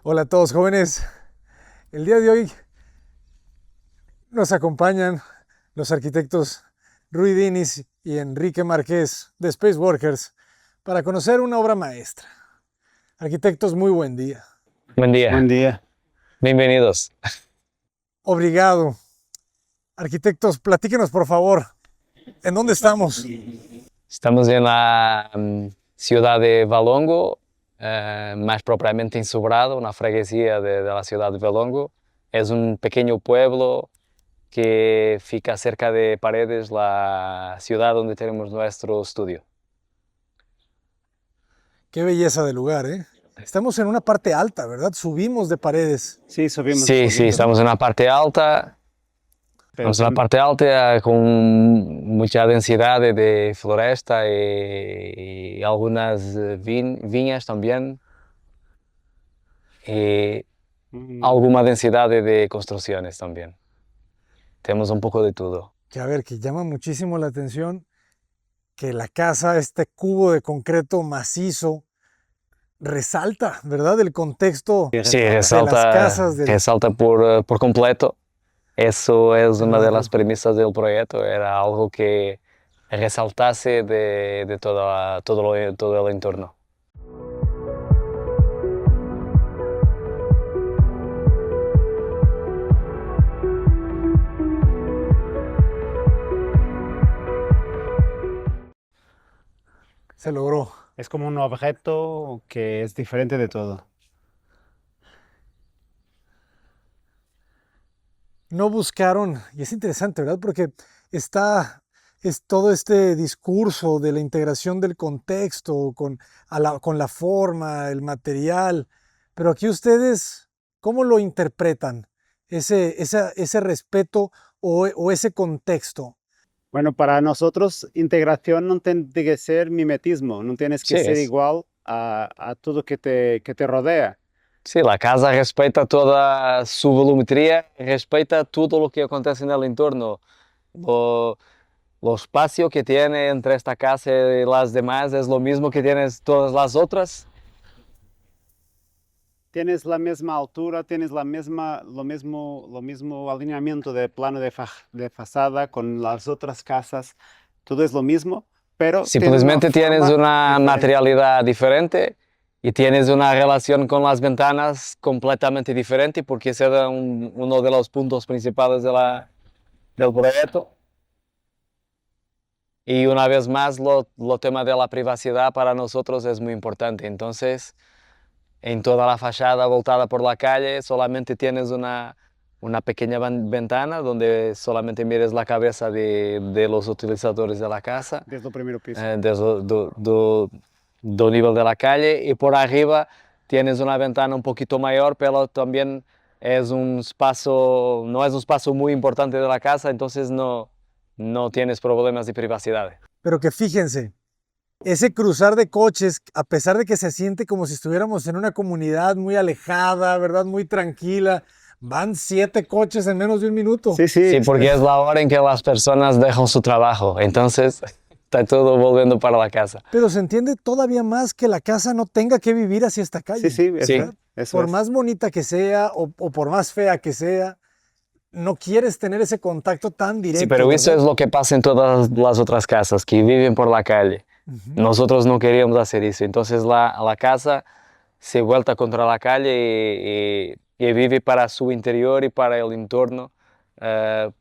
Hola a todos jóvenes. El día de hoy nos acompañan los arquitectos Rui Diniz y Enrique Márquez de Space Workers para conocer una obra maestra. Arquitectos, muy buen día. Buen día, Buen día. bienvenidos. Obrigado. Arquitectos, platíquenos por favor, ¿en dónde estamos? Estamos en la ciudad de Valongo, más propiamente en Sobrado, una freguesía de la ciudad de Valongo. Es un pequeño pueblo que fica cerca de Paredes, la ciudad donde tenemos nuestro estudio. Qué belleza de lugar, ¿eh? Estamos en una parte alta, ¿verdad? Subimos de Paredes. Sí, subimos. Sí, estamos en la parte alta. Estamos en la parte alta con mucha densidad de floresta y algunas viñas también. Y alguna densidad de construcciones también. Tenemos un poco de todo. Que a ver, que llama muchísimo la atención que la casa, este cubo de concreto macizo, resalta, ¿verdad? El contexto Sí, de las casas. resalta por completo. Eso es una de las premisas del proyecto, era algo que resaltase de todo el entorno. Se logró. Es como un objeto que es diferente de todo. No buscaron, y es interesante, ¿verdad? Porque es todo este discurso de la integración del contexto con la forma, el material, pero aquí ustedes, ¿cómo lo interpretan? Ese respeto o ese contexto. Bueno, para nosotros integración no tiene que ser mimetismo, no tienes que Sí, ser igual a todo que te rodea. Sí, la casa respeta toda su volumetría, respeta todo lo que acontece en el entorno. Lo espacio que tiene entre esta casa y las demás es lo mismo que tienes todas las otras. Tienes la misma altura, tienes lo mismo alineamiento de plano de fachada con las otras casas. Todo es lo mismo, pero Simplemente tienes una diferente. materialidad diferente y tienes una relación con las ventanas completamente diferente, porque ese era uno de los puntos principales del proyecto. Y una vez más, lo tema de la privacidad para nosotros es muy importante. Entonces, en toda la fachada voltada por la calle, solamente tienes una pequeña ventana donde solamente mires la cabeza de los utilizadores de la casa, Desde el primer piso. desde do nivel de la calle, y por arriba tienes una ventana un poquito mayor, pero también es un espacio, no es un espacio muy importante de la casa, entonces no tienes problemas de privacidad. Pero que fíjense, ese cruzar de coches, a pesar de que se siente como si estuviéramos en una comunidad muy alejada, ¿verdad? Muy tranquila, van 7 coches en menos de un minuto. Sí, porque es la hora en que las personas dejan su trabajo, entonces está todo volviendo para la casa. Pero se entiende todavía más que la casa no tenga que vivir hacia esta calle. Sí, ¿verdad? eso Por es. más bonita que sea o por más fea que sea, no quieres tener ese contacto tan directo. Sí, pero eso ¿verdad? es lo que pasa en todas las otras casas que viven por la calle. Nosotros no queríamos hacer eso, entonces la casa se vuelta contra la calle y vive para su interior y para el entorno,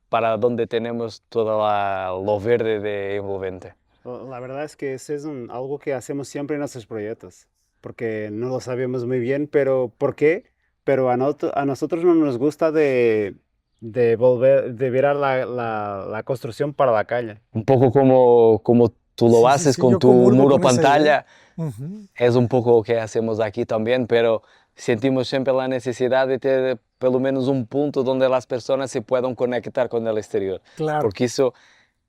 para donde tenemos todo lo verde de envolvente. La verdad es que ese es algo que hacemos siempre en nuestros proyectos, porque no lo sabemos muy bien, pero ¿por qué? Pero a nosotros no nos gusta de virar la construcción para la calle. Un poco como tú lo haces con yo tu comulgo muro con esa idea. pantalla, es un poco lo que hacemos aquí también, pero sentimos siempre la necesidad de tener pelo menos un punto donde las personas se puedan conectar con el exterior, Claro. porque eso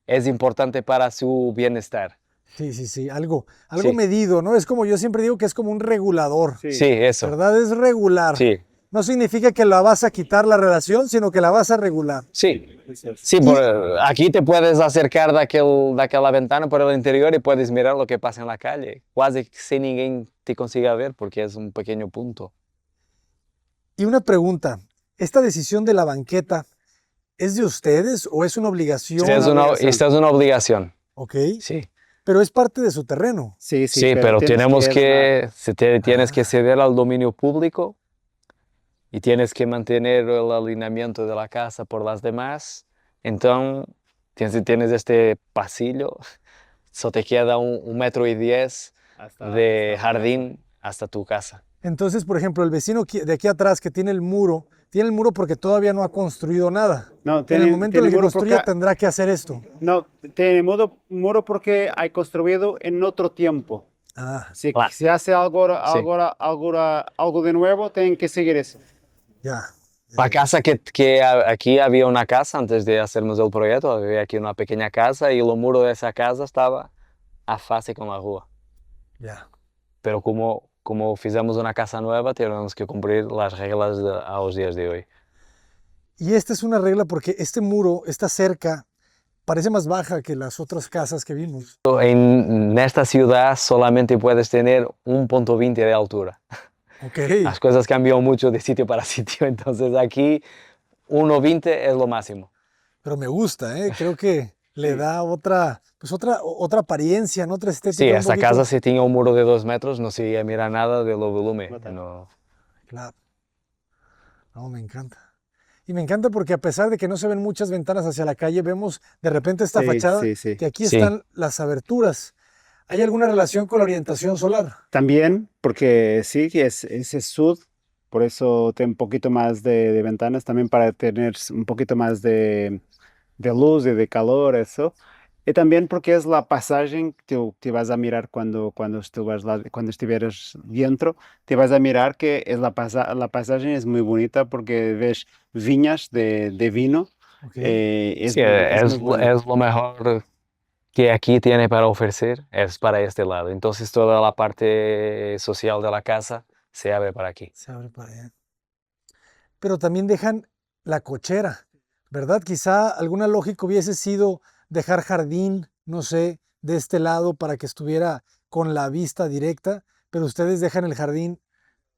es importante para su bienestar. Sí, algo Sí. medido, ¿no? Es como yo siempre digo que es como un regulador, Sí. Sí, eso. ¿verdad? Es regular. Sí. No significa que la vas a quitar la relación, sino que la vas a regular. Sí, aquí te puedes acercar de aquella ventana por el interior y puedes mirar lo que pasa en la calle, casi sin ninguém te consiga ver porque es un pequeño punto. Y una pregunta, ¿esta decisión de la banqueta es de ustedes o es una obligación? Sí, esta es una obligación. Ok, Sí. pero es parte de su terreno. Sí, Sí, pero tenemos tienes que Ah. ceder al dominio público y tienes que mantener el alineamiento de la casa por las demás. Entonces, tienes este pasillo, eso te queda 1,10 m de jardín hasta tu casa. Entonces, por ejemplo, el vecino de aquí atrás que tiene el muro porque todavía no ha construido nada. No, En el momento en tiene el que muro construya porque, tendrá que hacer esto. no, tiene muro porque hay construido en otro tiempo. Ah, Si Claro. se hace Sí. algo de nuevo, tienen que seguir eso. ya. La casa aquí había una casa antes de hacernos el proyecto, había aquí una pequeña casa y el muro de esa casa estaba a face con la rúa. Ya. Pero como fizemos una casa nueva, tenemos que cumplir las reglas a los días de hoy. Y esta es una regla porque este muro, esta cerca, parece más baja que las otras casas que vimos. En esta ciudad solamente puedes tener 1,20 de altura. Ok, Las cosas cambian mucho de sitio para sitio, entonces aquí 1,20 es lo máximo. pero me gusta, ¿eh? Creo que le Sí. da otra apariencia, ¿no? Otra Sí, estética un esta poquito. casa si tenía un muro de 2 metros no se mira nada de lo volumen. No tanto. No. Claro. No, me encanta. Y me encanta porque a pesar de que no se ven muchas ventanas hacia la calle, vemos de repente esta Sí, fachada sí, sí. que aquí Sí. están las aberturas. ¿Hay alguna relación con la orientación solar? También, porque sí, es sud, por eso tiene un poquito más de ventanas, también para tener un poquito más de luz y de calor, eso. Y también porque es la pasaje que te vas a mirar cuando estuvieras dentro, te vas a mirar que es la pasaje es muy bonita porque ves viñas de vino, Ok. Sí, es muy buena. es lo mejor que aquí tiene para ofrecer, es para este lado. Entonces toda la parte social de la casa se abre para aquí. Se abre para allá. Pero también dejan la cochera, ¿verdad? Quizá alguna lógica hubiese sido dejar jardín, no sé, de este lado para que estuviera con la vista directa, pero ustedes dejan el jardín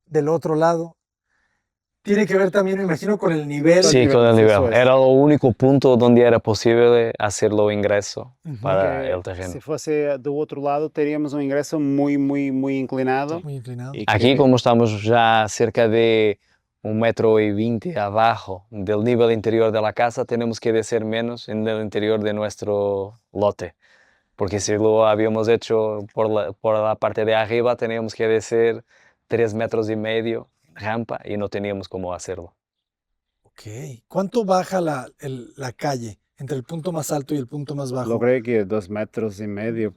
del otro lado. Tiene que ver también, me imagino, con el nivel. Con Sí, con el niveles, nivel. eso es. Era lo único punto donde era posible hacerlo ingreso Ujú. para Porque el terreno. si fuese do otro lado, teníamos un ingreso muy, muy, muy inclinado. Muy inclinado. Y Aquí, que, como estamos ya cerca de 1,20 m abajo del nivel interior de la casa, tenemos que descer menos en el interior de nuestro lote. Porque si lo habíamos hecho por la parte de arriba, teníamos que descer 3,5 m rampa y no teníamos cómo hacerlo. Ok. ¿Cuánto baja la calle entre el punto más alto y el punto más bajo? logré que 2,5 m. 2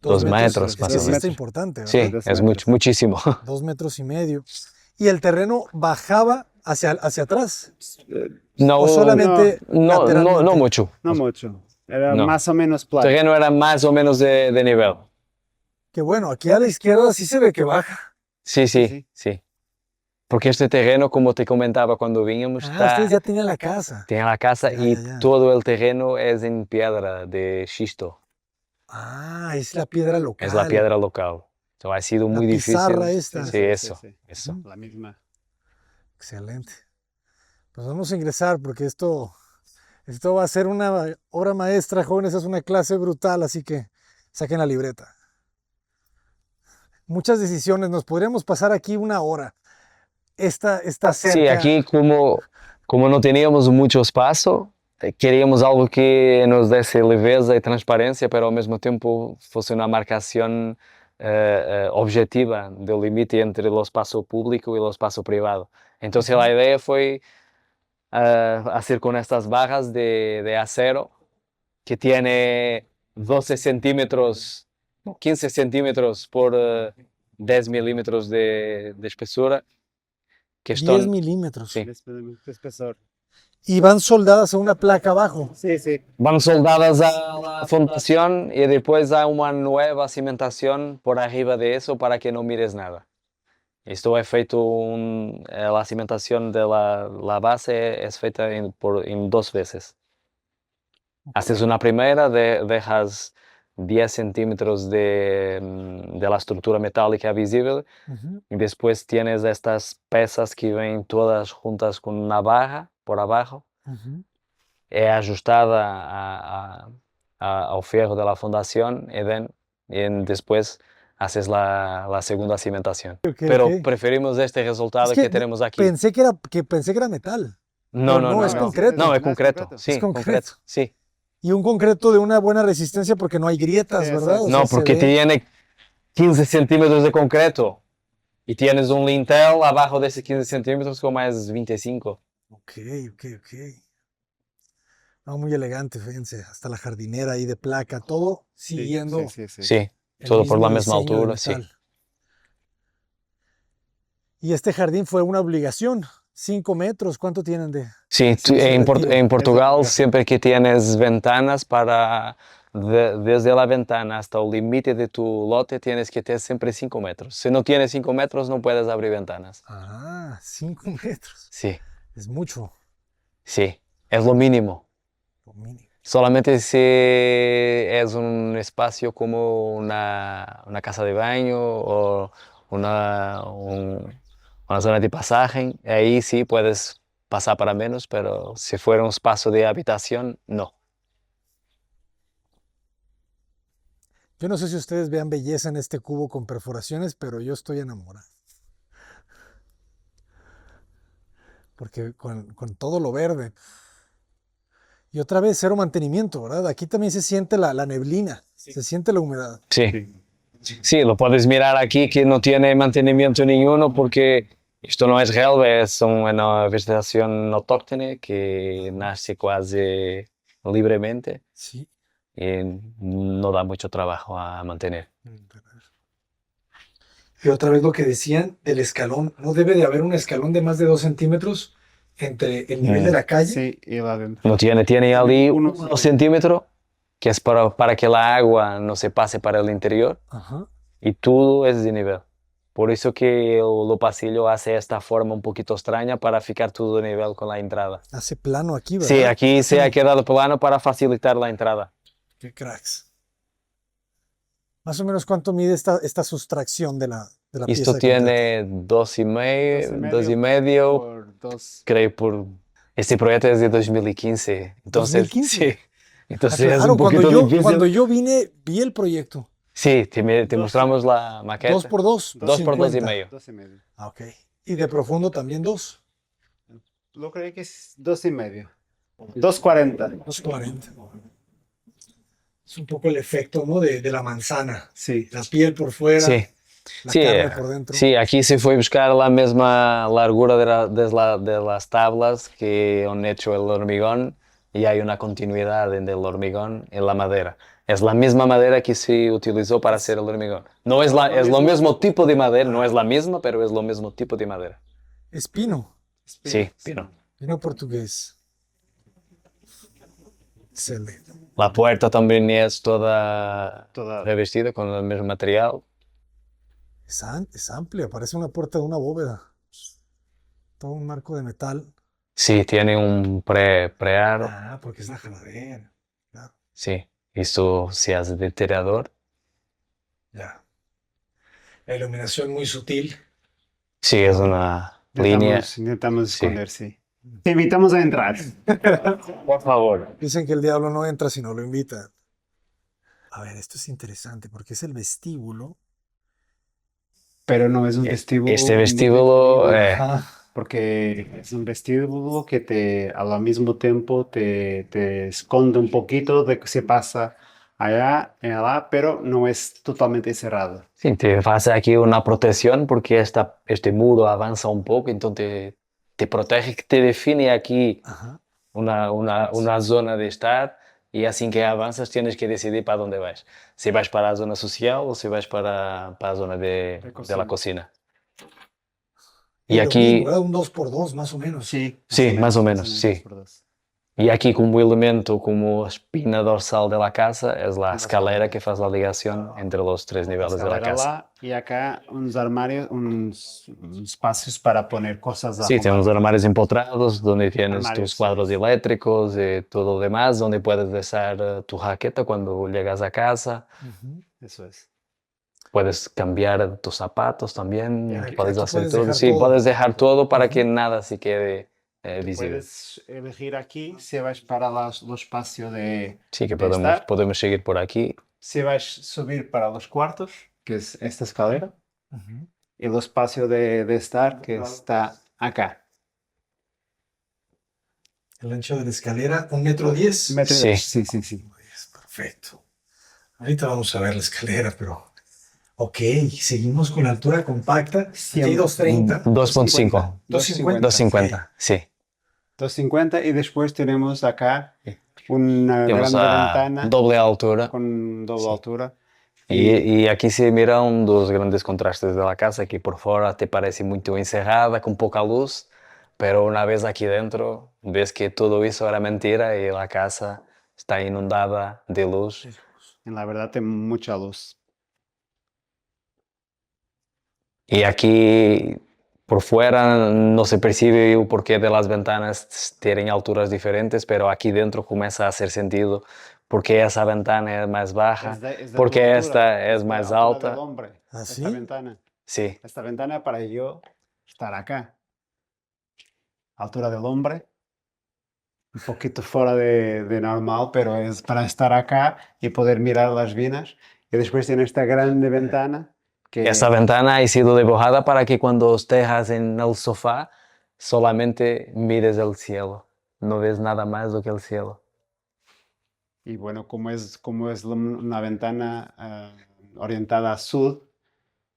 2 metros. metros, Es más que o sí está menos. importante, ¿verdad? Sí, 2 es metros. muchísimo. 2,5 metros. Y el terreno bajaba hacia atrás. No, O solamente lateralmente. no mucho. No mucho. Era No. más o menos El plano. terreno era más o menos de nivel. Que bueno, aquí a la izquierda sí se ve que baja. Sí, Sí, sí, sí. Porque este terreno, como te comentaba cuando vinimos, Ustedes ya tenían la casa. tiene la casa Ya, y ya, ya. todo el terreno es en piedra de xisto. Es la piedra local. Es la piedra local. So, ha sido La muy pizarra difícil. esta. Sí, eso. Ujú. La misma. Excelente. Pues vamos a ingresar porque esto va a ser una obra maestra, jóvenes. Es una clase brutal, así que saquen la libreta. Muchas decisiones. Nos podríamos pasar aquí una hora. Esta cerca. Sí, aquí como no teníamos mucho espacio, queríamos algo que nos desse leveza y transparencia, pero al mismo tiempo fuese una marcación objetiva del límite entre el espacio público y el espacio privado. Entonces la idea fue hacer con estas barras de acero que tiene 12 centímetros, no, 15 centímetros por 10 milímetros de espesura, que 10 están, milímetros. sí, De espesor. Y van soldadas a una placa abajo. Sí, sí. van soldadas a la fundación y después a una nueva cimentación por arriba de eso para que no mires nada. Esto es feito, la cimentación de la base es feita en 2 veces. Haces una primera, dejas 10 centímetros de la estructura metálica visible. Y después tienes estas piezas que ven todas juntas con una barra por abajo. Es ajustada al fierro de la fundación y después haces la segunda cimentación. Pero preferimos este resultado que tenemos aquí. Pensé que era metal. No, es concreto. No, es concreto. Sí, Es concreto. Sí. Y un concreto de una buena resistencia porque no hay grietas, ¿verdad? O no, sea, porque tiene 15 centímetros de concreto. Y tienes un lintel abajo de esos 15 centímetros con más 25. Ok. No, muy elegante, fíjense. Hasta la jardinera ahí de placa, todo siguiendo. Sí, todo por la misma altura, sí. Y este jardín fue una obligación. 5 metros, ¿cuánto tienen de...? Sí, en Portugal siempre que tienes ventanas desde la ventana hasta el límite de tu lote tienes que tener siempre 5 metros. Si no tienes 5 metros no puedes abrir ventanas. 5 metros. Sí. Es mucho. Sí, es lo mínimo. Solamente si es un espacio como una casa de baño o una zona de pasaje, ahí sí puedes pasar para menos, pero si fuera un espacio de habitación, no. Yo no sé si ustedes vean belleza en este cubo con perforaciones, pero yo estoy enamorado. Porque con todo lo verde. Y otra vez, cero mantenimiento, ¿verdad? Aquí también se siente la neblina, se siente la humedad. Sí, lo puedes mirar aquí que no tiene mantenimiento ninguno porque esto no es relva, es una vegetación autóctona que nace casi libremente y no da mucho trabajo a mantener. Y otra vez lo que decían del escalón, no debe de haber un escalón de más de 2 centímetros entre el nivel de la calle. y va adentro. No tiene ahí 1 centímetro, que es para que la agua no se pase para el interior. Y todo es de nivel. Por eso que el pasillo hace esta forma un poquito extraña para ficar todo de nivel con la entrada. Hace plano aquí, ¿verdad? Sí, aquí se ha quedado plano para facilitar la entrada. Qué cracks. Más o menos, ¿cuánto mide esta sustracción de la pieza? Esto tiene 2,5 por 2. creo este proyecto es de 2015. Entonces, ¿2015? Sí. Entonces es claro, un poquito difícil. cuando yo vine, vi el proyecto. Sí, te mostramos la maqueta. 2 por 2. 2 por 2,5. 2,5. Ok. ¿Y de profundo también 2? Lo creo que es 2,5. 2,40. 2,40. Es un poco el efecto, ¿no? de la manzana. Sí. La piel por fuera, la carne por dentro. Sí, aquí se fue a buscar la misma largura de las tablas que han hecho el hormigón y hay una continuidad en el hormigón en la madera. Es la misma madera que se utilizó para hacer el hormigón. No es lo mismo tipo de madera, no es la misma, pero es lo mismo tipo de madera. ¿Es pino? Sí, pino. Pino portugués. Excelente. La puerta también es toda revestida con el mismo material. Es amplia, parece una puerta de una bóveda. Todo un marco de metal. Sí, tiene un prearo. Porque es la jaladera. Claro. Sí, esto se hace de tirador. Ya. La iluminación muy sutil. Sí, es una línea. Intentamos esconder, sí. Te invitamos a entrar. Por favor. Dicen que el diablo no entra si no lo invita. A ver, esto es interesante porque es el vestíbulo. Pero no es un vestíbulo. Este vestíbulo, porque es un vestíbulo que al mismo tiempo te esconde un poquito de que se pasa allá, pero no es totalmente cerrado. Sí, te hace aquí una protección porque este muro avanza un poco, entonces te protege, te define aquí una zona de estar y así que avanzas tienes que decidir para dónde vas. Si vas para la zona social o si vas para la zona de la cocina. Y aquí... Un 2x2 más o menos. Sí, más o menos, sí. Y aquí como elemento, como espina dorsal de la casa, es la escalera que hace la ligación entre los tres niveles de la Escalera casa. lá y acá unos armarios, unos espacios para poner cosas Sí, tenemos armarios empotrados donde tienes Armarios, tus cuadros sí. eléctricos y todo lo demás, donde puedes dejar tu jaqueta cuando llegas a casa. Ujú. Eso es. Puedes cambiar tus zapatos también, Ya, puedes aquí hacer puedes todo. dejar Sí, todo. puedes dejar todo para que Ujú. nada se quede Tú visible. puedes elegir aquí si vas para los espacios Sí, que de estar, podemos seguir por aquí. si vas subir para los cuartos, que es esta escalera, Ujú. y el espacio de estar, que está acá. El ancho de la escalera, 1,10 m. Sí. Sí, sí, sí. Perfecto. Ahorita vamos a ver la escalera, pero... Ok, seguimos con la altura compacta. Aquí Siempre. 230. 2.5. 250. 250, sí. 250 y después tenemos acá una Tenemos grande a ventana doble altura. con doble Sí. altura. Y aquí se mira un dos grandes contrastes de la casa, que por fuera te parece muy encerrada, con poca luz, pero una vez aquí dentro ves que todo eso era mentira y la casa está inundada de luz. En la verdad tiene mucha luz. Y aquí por fuera no se percibe el porqué de las ventanas tienen alturas diferentes, pero aquí dentro comienza a hacer sentido porque esa ventana es más baja, Es de tu porque altura, esta es de más la altura del alta. hombre. ¿Ah, Esta sí? ventana. Sí, Esta ventana para yo estar acá. Altura del hombre. Un poquito fuera de normal, pero es para estar acá y poder mirar las vinas. Y después tiene esta grande ventana que esa ventana ha sido dibujada para que cuando estés en el sofá solamente mires el cielo, no ves nada más do que el cielo. y bueno, como es una ventana orientada a sur,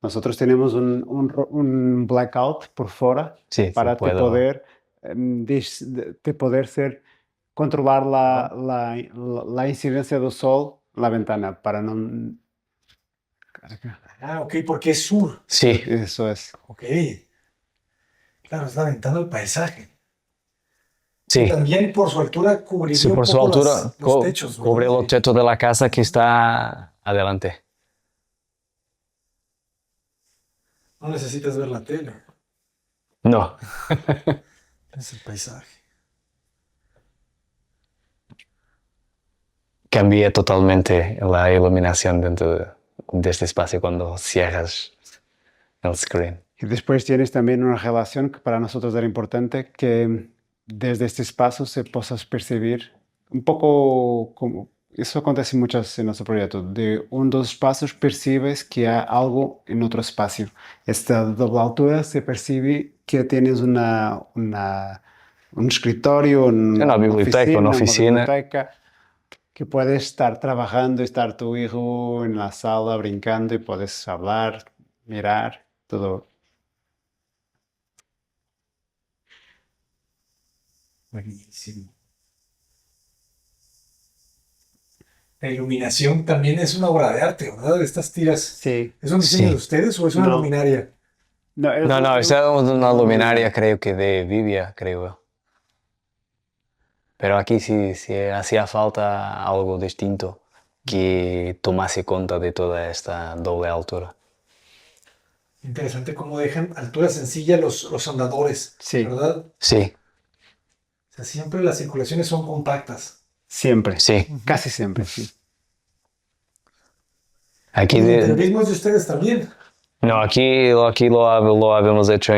nosotros tenemos un blackout por fuera Sí, para te puedo. poder, te poder ser, controlar la incidencia del sol en la ventana, para no... Ah, ok, porque es sur. Sí, Eso es. Ok. Claro, es la ventana del paisaje. Que sí. también por su altura Sí, cubriría un por su poco altura los techos, cubre ¿verdad? el techo de la casa que está adelante. No necesitas ver la tele. No, Es el paisaje. cambia totalmente la iluminación dentro de este espacio cuando cierras el screen. Y después tienes también una relación que para nosotros era importante, que desde este espacio se puedas percibir un poco como, eso acontece muchas en nuestro proyecto, de dos espacios percibes que hay algo en otro espacio. Esta doble altura se percibe que tienes un escritorio, Una biblioteca, una una oficina. biblioteca, que puedes estar trabajando, estar tu hijo en la sala brincando y puedes hablar, mirar, todo. Buenísimo. La iluminación también es una obra de arte, ¿verdad? Estas tiras. Sí. ¿Es un diseño Sí. de ustedes o es una No. luminaria? No, No, esa es una luminaria, creo que de Vivia, creo. Pero aquí sí hacía falta algo distinto que tomase cuenta de toda esta doble altura. Interesante cómo dejan altura sencilla los andadores, Sí. ¿verdad? Sí, O sea, siempre las circulaciones son compactas. Siempre. sí. Casi siempre, sí. Aquí Y el interiorismo es de ustedes también. no, aquí lo habíamos hecho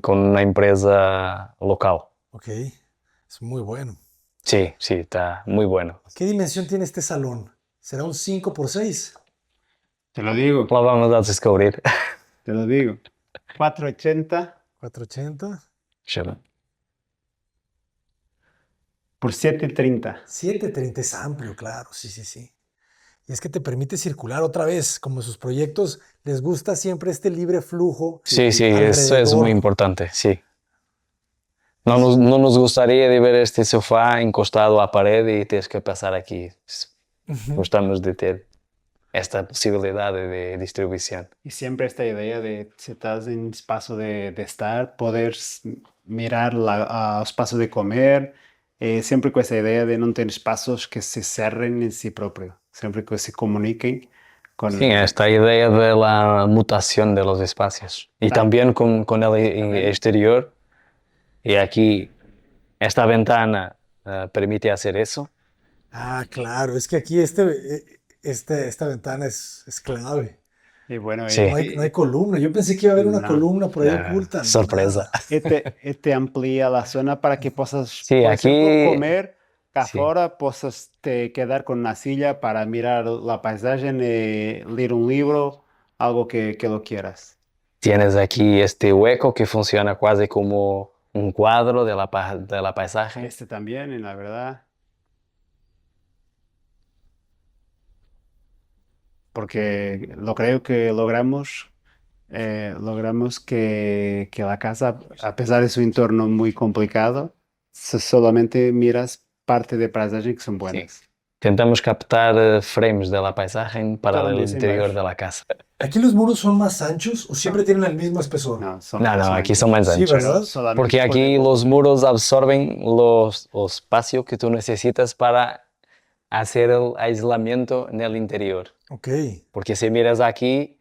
con una empresa local. Ok, es muy bueno. Sí, está muy bueno. ¿Qué dimensión tiene este salón? ¿Será un 5x6? Te lo digo, Lo vamos a descubrir. te lo digo. 480 480. Chama. por 730. 730 es amplio, claro, sí, sí, sí. Y es que te permite circular otra vez, como en sus proyectos les gusta siempre este libre flujo. Sí, eso es muy alrededor. importante, sí. No nos gustaría de ver este sofá encostado a pared y tienes que pasar aquí. Ujú. Gustamos de tener esta posibilidad de distribución. Y siempre esta idea de, si estás en espacio de estar, poder mirar el espacio de comer Sempre com essa ideia de não ter espaços que se cerrem em si próprio, sempre que se comuniquem com... Sí, esta idea de la mutación de los espacios y también con el exterior. Y aquí esta ventana permite hacer eso. Ah, claro, es que aquí esta ventana es clave. E bueno, Sí. No hay columna. Yo pensé que iba a haber una No. columna por ahí Ah, oculta. sorpresa. Nada. este amplía a zona para que possas, Sí, por aquí- exemplo, comer cá Sí. fora, possas te quedar com uma silla para mirar a paisagem e ler um livro, algo que lo quieras. Tienes aquí este hueco que funciona casi como un cuadro de de la paisaje. Este también, en la verdad. Porque lo creo que logramos que la casa, a pesar de su entorno muy complicado, solamente miras parte de paisaje que son buenas. Intentamos captar frames de la paisaje para Todo el bien sin interior ver. de la casa. ¿Aquí los muros son más anchos o siempre tienen el mismo espesor? No, No, aquí son más Sí, anchos. ¿verdad? solamente Porque aquí podemos- los muros absorben los espacios que tú necesitas para hacer el aislamiento en el interior. Ok. Porque si miras aquí,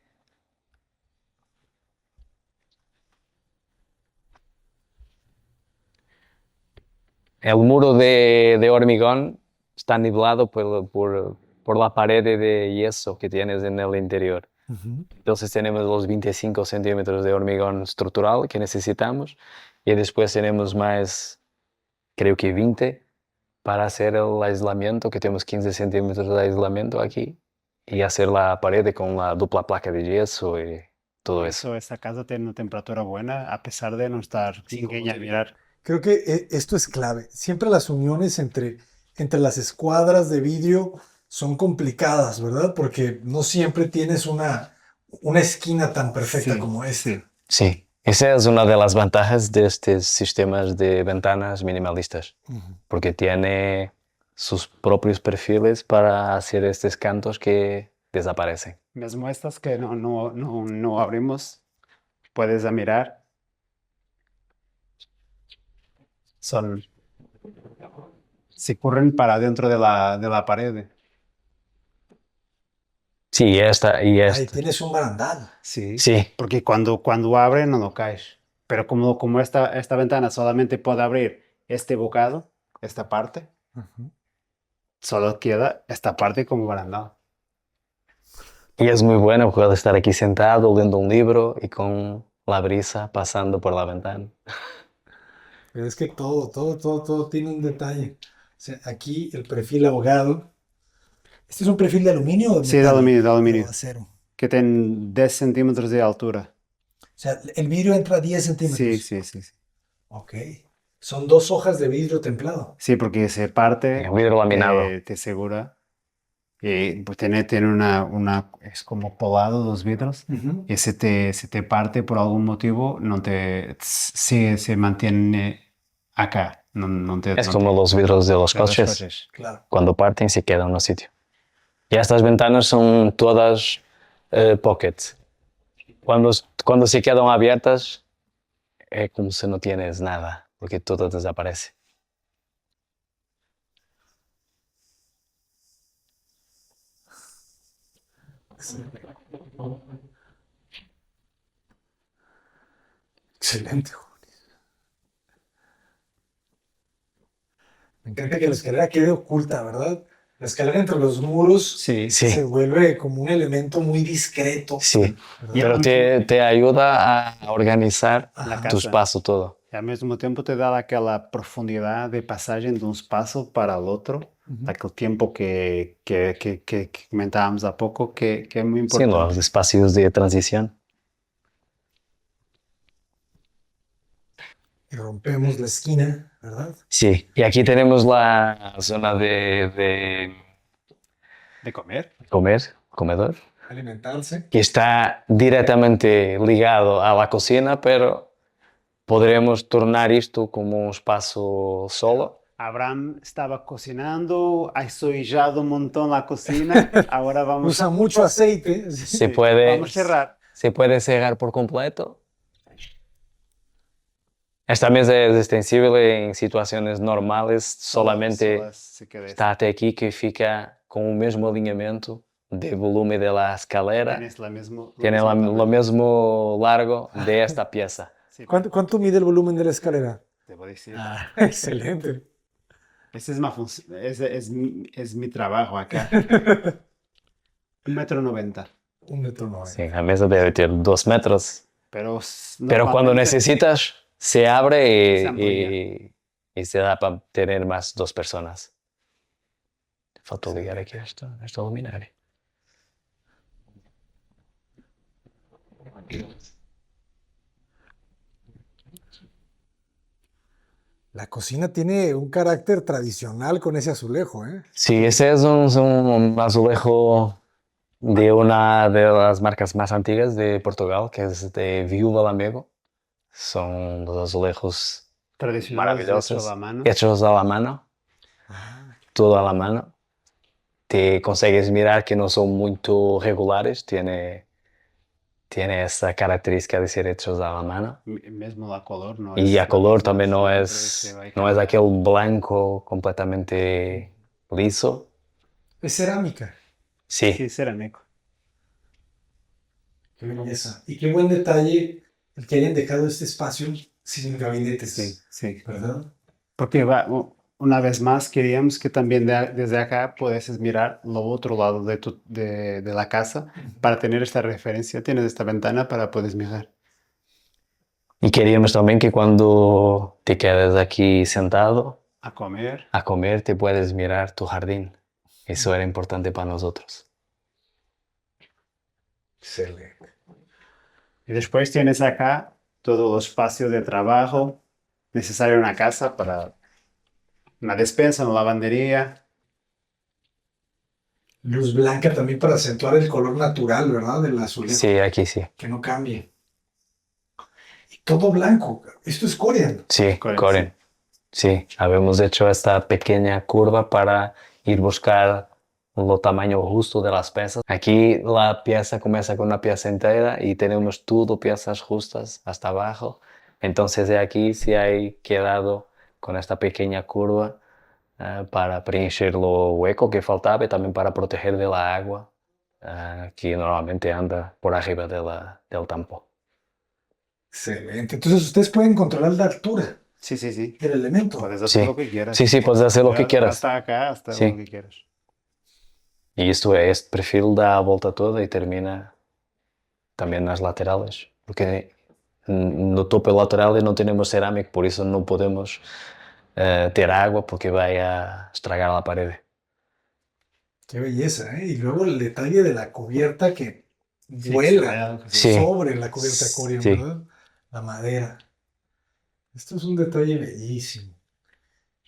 el muro de hormigón está nivelado por la pared de yeso que tienes en el interior. Ujú. Entonces tenemos los 25 centímetros de hormigón estructural que necesitamos y después tenemos más, creo que 20 para hacer el aislamiento, que tenemos 15 centímetros de aislamiento aquí y hacer la pared con la dupla placa de yeso y todo eso. Esa casa tiene una temperatura buena, a pesar de no estar sin como a se mirar. Creo que esto es clave. Siempre las uniones entre las escuadras de vidrio son complicadas, ¿verdad? Porque no siempre tienes una esquina tan perfecta Sí, como esta. sí. Sí, esa es una de las ventajas de estos sistemas de ventanas minimalistas, Ujú. porque tiene sus propios perfiles para hacer estos cantos que desaparecen. Mesmo estas que no abrimos, puedes a mirar. Son, se corren para dentro de la pared. Sí, y esta, y Ahí esta. tienes un barandal. Sí. Sí, Porque cuando abre no lo caes. Pero como esta ventana solamente puede abrir este bocado, esta parte, Ujú. solo queda esta parte como barandal. y es muy bueno poder estar aquí sentado leyendo un libro y con la brisa pasando por la ventana. Pero es que todo tiene un detalle. O sea, aquí el perfil ahogado. ¿Este es un perfil de aluminio o de Sí, de metal? aluminio, de aluminio. O de acero. Que tiene 10 centímetros de altura. O sea, el vidrio entra a 10 centímetros. Sí. Ok. Son 2 hojas de vidrio templado. Sí, porque se parte, Un vidrio laminado. te asegura. Y pues tiene es como polado los vidrios. Ujú. Y se te parte por algún motivo, no te, se mantiene acá. No te, Es no como te- los vidrios de los de los coches. coches. Claro. Cuando parten se quedan en un sitio. Y estas ventanas son todas pockets. Cuando se quedan abiertas es como si no tienes nada, porque todo desaparece. Excelente, Junis. Me encanta que la escalera quede oculta, ¿verdad? La escalera entre los muros Sí. Sí. se vuelve como un elemento muy discreto. Sí, ¿verdad? pero te ayuda a organizar Ajá. tu casa. espacio todo. Y al mismo tiempo te da aquella profundidad de pasaje de un espacio para el otro. Ujú. Aquel tiempo que comentábamos a poco, que es muy Sí, importante. los espacios de transición. Y rompemos la esquina, ¿verdad? Sí, y aquí tenemos la zona de De comer. comedor, Alimentarse. que está directamente ligado a la cocina, pero podremos tornar esto como un espacio solo. Abraham estaba cocinando, ha soillado un montón la cocina. Ahora vamos Usa mucho aceite. Se puede, vamos a cerrar. se puede cerrar por completo Esta mesa es extensible en situaciones normales, solamente Só se queda está até aqui que fica com o mesmo alinhamento de volume da escalera, Tienes la mismo, lo tiene mismo lo tamaño. mesmo largo de esta pieza. Sí, ¿Cuánto mide el volumen de la escalera? te voy a decir. Excelente. Ese es, es mi trabajo acá. 1,90 m. 1,90 m. Sí, la mesa debe tener 2 metros, Pero pero cuando normalmente necesitas se abre se amplía. y se da para tener más 2 personas. Faltó Sí. ligar aquí esta luminaria. La cocina tiene un carácter tradicional con ese azulejo, ¿eh? Sí, ese es un azulejo de una de las marcas más antiguas de Portugal, que es de Viúva Lamego. Son los azulejos Tradicionales hechos a maravillosos, la mano. hechos a la mano, Ah, todo a la mano. Te consigues mirar que no son muy regulares, tiene esa característica de ser hechos a la mano. Mesmo a color no Y es a la color misma, también no siempre se va a no es cambiar. aquel blanco completamente liso. es cerámica. Sí, Sí, cerámico. Qué belleza. Y qué buen detalle el que hayan dejado este espacio sin gabinetes. Sí, sí. ¿Verdad? Porque una vez más queríamos que también desde acá pudieses mirar lo otro lado de la casa para tener esta referencia. Tienes esta ventana para poder mirar. y queríamos también que cuando te quedes aquí sentado A comer. a comer te puedes mirar tu jardín. Eso era importante para nosotros. Excelente. Y después tienes acá todo el espacio de trabajo necesario en una casa para una despensa, una lavandería. Luz blanca también para acentuar el color natural, ¿verdad? Del azulejo. Sí, aquí sí. Que no cambie. Y todo blanco. Esto es Corian. Sí, Correcto, Coren. Sí, habíamos hecho esta pequeña curva para ir buscar lo tamaño justo de las piezas. Aquí la pieza comienza con una pieza entera y tenemos todo piezas justas hasta abajo. Entonces de aquí sí hay quedado con esta pequeña curva para preencher lo hueco que faltaba y también para proteger de la agua que normalmente anda por arriba del tampo. Excelente. Entonces ustedes pueden controlar la altura Sí, sí, sí. del elemento. Puedes hacer Sí, lo que quieras. sí, puedes hacer lo que Hasta quieras. acá, hasta Sí. lo que quieras. Y esto es perfil da vuelta toda y termina también en las laterales, porque no tope lateral no tenemos cerámica, por eso no podemos ter agua porque va a estragar la pared. Qué belleza, ¿eh? Y luego el detalle de la cubierta que Sí, vuela Sí. sobre la cubierta Corian, Sí. ¿verdad? La madera. Esto es un detalle bellísimo.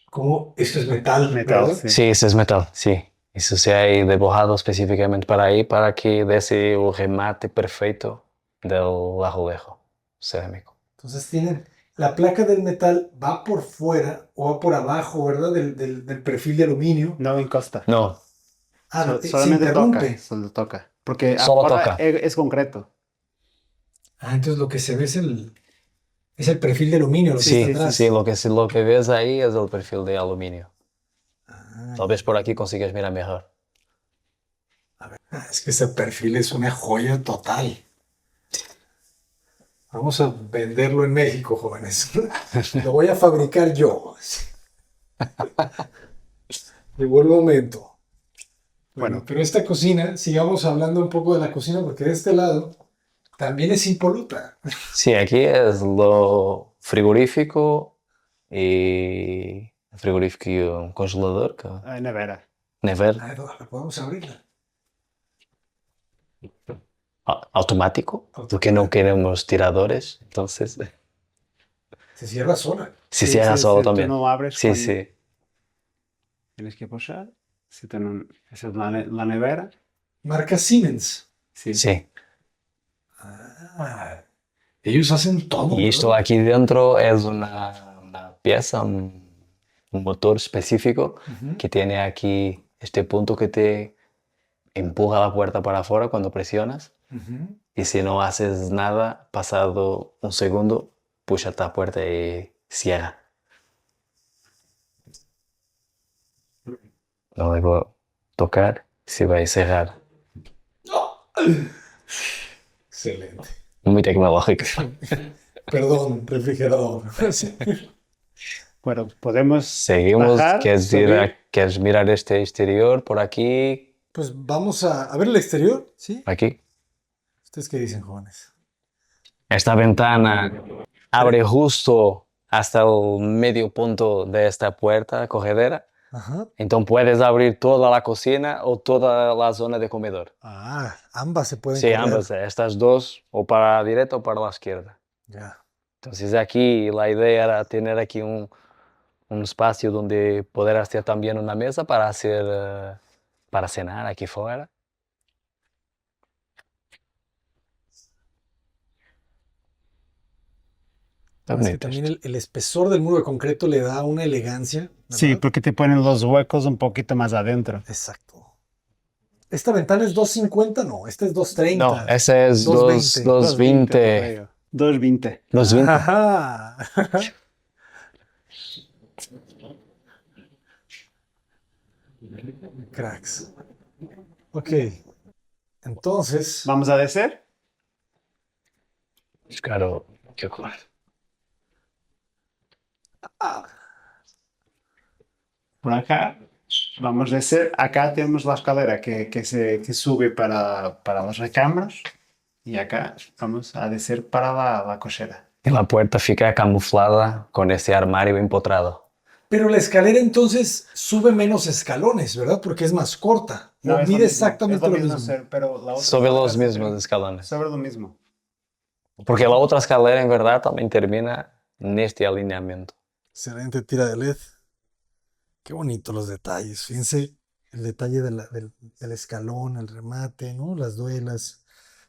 Como esto es metal, Metal, ¿verdad? sí. Sí, eso es metal, sí. Eso se ha dibujado específicamente para ahí, para que dé el remate perfecto del azulejo cerámico. Entonces tienen, la placa del metal va por fuera o va por abajo, ¿verdad? Del perfil de aluminio. No encosta. No, Ah, no, se Solamente interrumpe. toca, solo toca. Porque Solo afuera toca. es concreto. Ah, entonces lo que se ve es el perfil de aluminio, lo que sí, está atrás. sí, lo que ves ahí es el perfil de aluminio. Ah, Tal vez por aquí consigues mirar mejor. es que ese perfil es una joya total. Vamos a venderlo en México, jóvenes. Lo voy a fabricar yo. Llegó el momento. Bueno, pero esta cocina, sigamos hablando un poco de la cocina, porque de este lado también es impoluta. Sí, aquí es lo frigorífico y frigorífico y un congelador, Nevera. nevera Ah, Eduardo, podemos abrirla. automático, porque no queremos tiradores, entonces Se cierra sola. si Sí, cierra sí, solo sí, tú también. no abres Sí, con- sí, Tienes que pushar. Esa es la nevera. Marca Siemens. Sí. sí. Ah, ellos hacen todo. Y esto ¿verdad? aquí dentro es una pieza, un motor específico Ujú, que tiene aquí este punto que te empuja la puerta para afuera cuando presionas. ujú. Y si no haces nada, pasado un segundo, puxa la puerta y cierra. Luego tocar, se va a cerrar. Excelente. Muy tecnológico. Perdón, refrigerador. Sí. Bueno, podemos Seguimos, bajar, subir. ¿quieres mirar este exterior por aquí? Pues vamos a ver el exterior, ¿sí? Aquí. ¿Ustedes qué dicen, jóvenes? Esta ventana abre justo hasta el medio punto de esta puerta cogedera. Ajá. Entonces puedes abrir toda la cocina o toda la zona de comedor. Ah, ambas se pueden Sí, correr. ambas, estas dos, o para la derecha o para la izquierda. Ya. Entonces aquí la idea era tener aquí un espacio donde poder hacer también una mesa para hacer, para cenar aquí fuera. Está Es que bonito también esto. el espesor del muro de concreto le da una elegancia, Sí, ¿verdad? porque te ponen los huecos un poquito más adentro. Exacto. ¿Esta ventana es 250? No, esta es No, 230. ese es 220. 220 por 220. ello. 220. 220. Ajá. Cracks. Ok. Entonces, ¿Vamos a descer? Claro, qué cool. Por acá. Vamos a descer. Acá tenemos la escalera que sube para los recámaras. Y acá vamos a descer para la cochera. Y la puerta fica camuflada con ese armario empotrado. pero la escalera entonces sube menos escalones, ¿verdad? Porque es más corta. O es lo mide mismo, exactamente es lo mismo. pero la otra Sobre los escalera mismos se- escalones. Sobre lo mismo. Porque la otra escalera en verdad también termina en este alineamiento. Excelente tira de LED. Qué bonito los detalles. Fíjense el detalle del escalón, el remate, ¿no? Las duelas.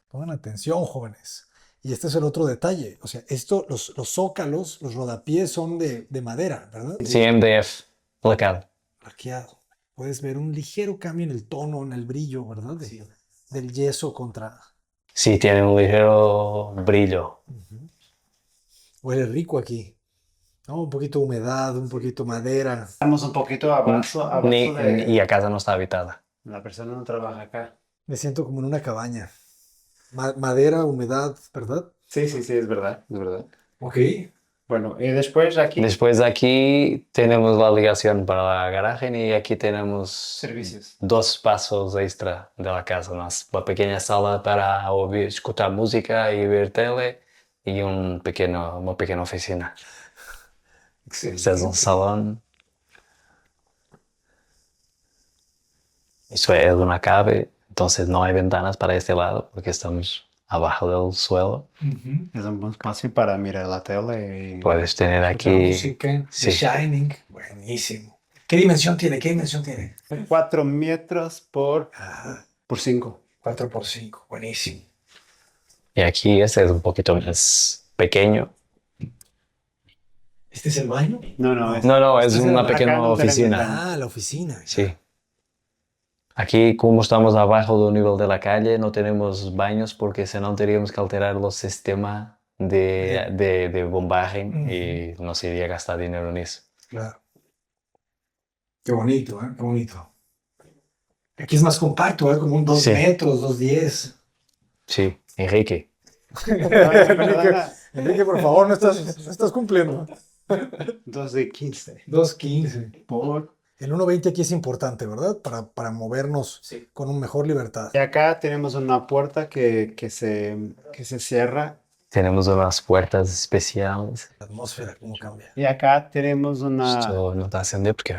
Pongan atención, jóvenes. Y este es el otro detalle. O sea, los zócalos, los rodapiés son de madera, ¿verdad? Sí, MDF, placado. Laqueado. Puedes ver un ligero cambio en el tono, en el brillo, ¿verdad? Del yeso contra... Sí, tiene un ligero brillo. Huele rico aquí. ¿No? Un poquito humedad, un poquito madera. Estamos un poquito abajo Y la casa no está habitada. La persona no trabaja acá. Me siento como en una cabaña. Madera, humedad, ¿verdad? Sí, es verdad, es verdad. Ok. Bueno, y después aquí Después aquí tenemos la ligación para la garaje y aquí tenemos servicios. dos pasos extra de la casa, una pequeña sala para escuchar música y ver tele y una pequeña oficina. Este es un salón. Eso es una cave, entonces no hay ventanas para este lado porque estamos abajo del suelo. Es un buen espacio para mirar la tele y Puedes tener La aquí música, sí. The Shining. Buenísimo. ¿Qué dimensión tiene? ¿Qué dimensión tiene? 4 metros por 5. 4x5. Buenísimo. Y aquí este es un poquito más pequeño. ¿Este es el baño? No, Es Este es una acá pequeña no tenemos oficina. ventana. Ah, la oficina. Sí. Aquí, como estamos abajo del nivel de la calle, no tenemos baños porque si no tendríamos que alterar los sistemas de bombaje y nos iría a gastar dinero en eso. Claro. Qué bonito, ¿eh? Qué bonito. Aquí es más compacto, ¿eh? Como un 2 Sí. metros, 2,10. Sí, Enrique. Enrique, por favor, no estás cumpliendo. 2 de 15 2,15. por... El 1,20 aquí es importante, ¿verdad? Para movernos con una mejor libertad. Y acá tenemos una puerta que se cierra. Tenemos unas puertas especiales. La atmósfera, cómo cambia. Y acá tenemos Esto no está haciendo porque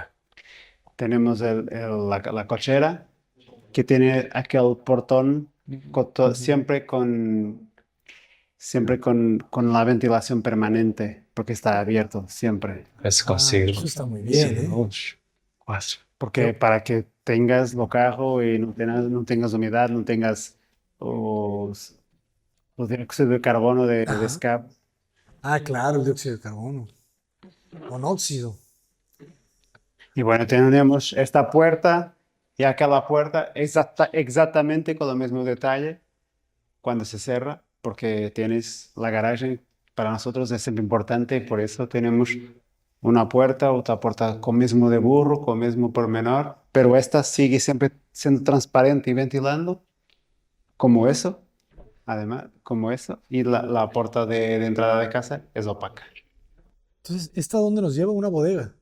tenemos la cochera que tiene aquel portón siempre con la ventilación permanente porque está abierto siempre. es conseguir. Eso está muy bien, ¿eh? Porque para que tengas bocajo y no tengas humedad, no tengas los dióxido de carbono de Ajá. escape. Ah, claro, el dióxido de carbono. Monóxido. Y bueno, tenemos esta puerta y acá la puerta exactamente con el mismo detalle cuando se cierra, porque tienes la garaje para nosotros es importante y por eso tenemos una puerta, otra puerta con mismo de burro, con mismo pormenor, pero esta sigue siempre siendo transparente y ventilando, como eso, además, como eso, y la puerta de entrada de casa es opaca. Entonces, ¿esta dónde nos lleva? Una bodega.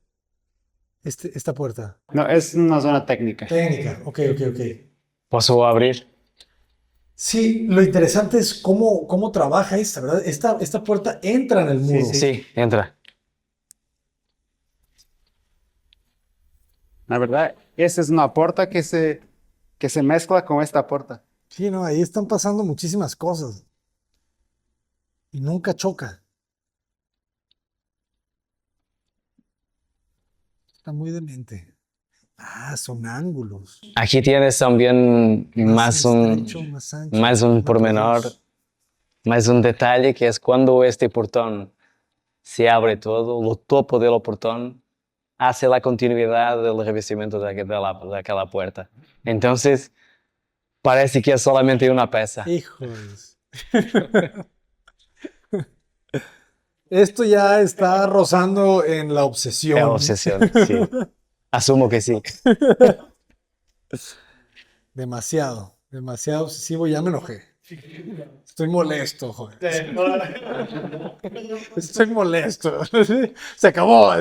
Esta puerta. No, es una zona técnica. Técnica. Ok, ok, ok. ¿Puedo abrir? Sí, lo interesante es cómo trabaja esta, ¿verdad? Esta puerta entra en el muro. sí. Sí, entra. La verdad, esa es una puerta que se mezcla con esta puerta. Sí, no, ahí están pasando muchísimas cosas. Y nunca choca. Está muy demente. Ah, son ángulos. Aquí tienes también Más estrecho, más ancho. más un No, por pormenor, Dios. más un detalle que es cuando este portón se abre todo, el topo del portón hace la continuidad del revestimiento de aquella puerta. Entonces, parece que es solamente una pieza. Hijos. Esto ya está rozando en la obsesión. Es obsesión, sí. Asumo que sí. Demasiado, demasiado obsesivo. Ya me enojé. Estoy molesto, joder. Estoy molesto. Se acabó.